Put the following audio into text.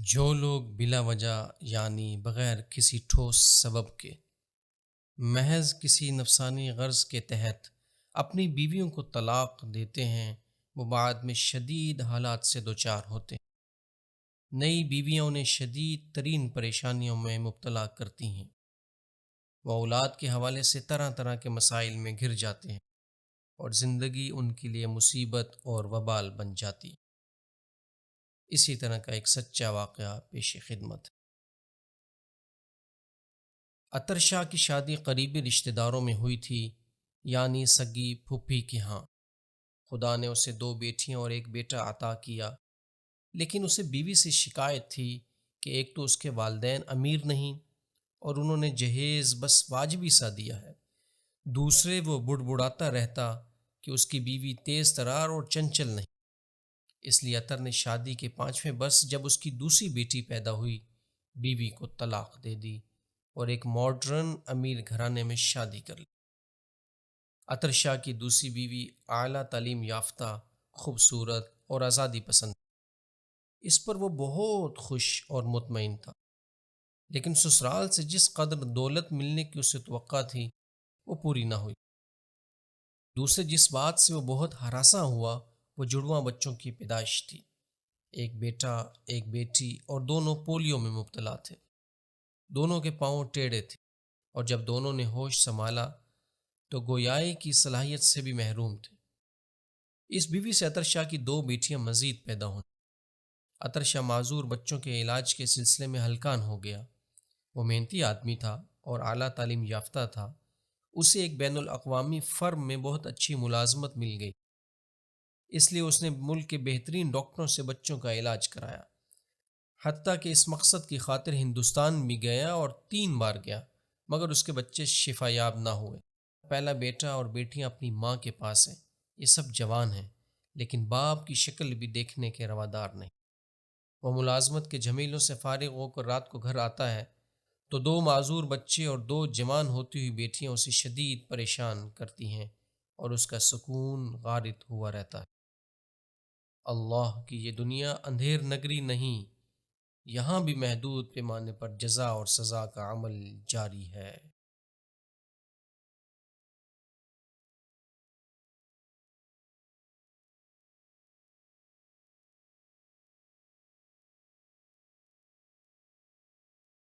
جو لوگ بلا وجہ یعنی بغیر کسی ٹھوس سبب کے محض کسی نفسانی غرض کے تحت اپنی بیویوں کو طلاق دیتے ہیں، وہ بعد میں شدید حالات سے دوچار ہوتے ہیں۔ نئی بیویاں انہیں شدید ترین پریشانیوں میں مبتلا کرتی ہیں۔ وہ اولاد کے حوالے سے طرح طرح کے مسائل میں گھر جاتے ہیں اور زندگی ان کے لیے مصیبت اور وبال بن جاتی ہے۔ اسی طرح کا ایک سچا واقعہ پیش خدمت ہے۔ اطر شاہ کی شادی قریبی رشتہ داروں میں ہوئی تھی، یعنی سگی پھوپھی کے ہاں۔ خدا نے اسے دو بیٹیاں اور ایک بیٹا عطا کیا، لیکن اسے بیوی سے شکایت تھی کہ ایک تو اس کے والدین امیر نہیں اور انہوں نے جہیز بس واجبی سا دیا ہے، دوسرے وہ بڑبڑاتا رہتا کہ اس کی بیوی تیز ترار اور چنچل نہیں۔ اس لیے اطر نے شادی کے 5ویں برس جب اس کی دوسری بیٹی پیدا ہوئی، بیوی کو طلاق دے دی اور ایک ماڈرن امیر گھرانے میں شادی کر لی۔ اطر شاہ کی دوسری بیوی اعلیٰ تعلیم یافتہ، خوبصورت اور آزادی پسند، اس پر وہ بہت خوش اور مطمئن تھا، لیکن سسرال سے جس قدر دولت ملنے کی اسے توقع تھی وہ پوری نہ ہوئی۔ دوسرے جس بات سے وہ بہت ہراساں ہوا وہ جڑواں بچوں کی پیدائش تھی۔ ایک بیٹا، ایک بیٹی، اور دونوں پولیو میں مبتلا تھے۔ دونوں کے پاؤں ٹیڑھے تھے اور جب دونوں نے ہوش سنبھالا تو گویائی کی صلاحیت سے بھی محروم تھے۔ اس بیوی سے اطر شاہ کی دو بیٹیاں مزید پیدا ہوئیں۔ اطر شاہ معذور بچوں کے علاج کے سلسلے میں ہلکان ہو گیا۔ وہ محنتی آدمی تھا اور اعلیٰ تعلیم یافتہ تھا۔ اسے ایک بین الاقوامی فرم میں بہت اچھی ملازمت مل گئی، اس لیے اس نے ملک کے بہترین ڈاکٹروں سے بچوں کا علاج کرایا، حتیٰ کہ اس مقصد کی خاطر ہندوستان بھی گیا اور 3 بار گیا، مگر اس کے بچے شفا یاب نہ ہوئے۔ پہلا بیٹا اور بیٹیاں اپنی ماں کے پاس ہیں، یہ سب جوان ہیں، لیکن باپ کی شکل بھی دیکھنے کے روادار نہیں۔ وہ ملازمت کے جھمیلوں سے فارغ ہو کر رات کو گھر آتا ہے تو 2 معذور بچے اور 2 جوان ہوتی ہوئی بیٹیاں اسے شدید پریشان کرتی ہیں اور اس کا سکون غارت ہوا رہتا ہے۔ اللہ کی یہ دنیا اندھیر نگری نہیں، یہاں بھی محدود پیمانے پر جزا اور سزا کا عمل جاری ہے۔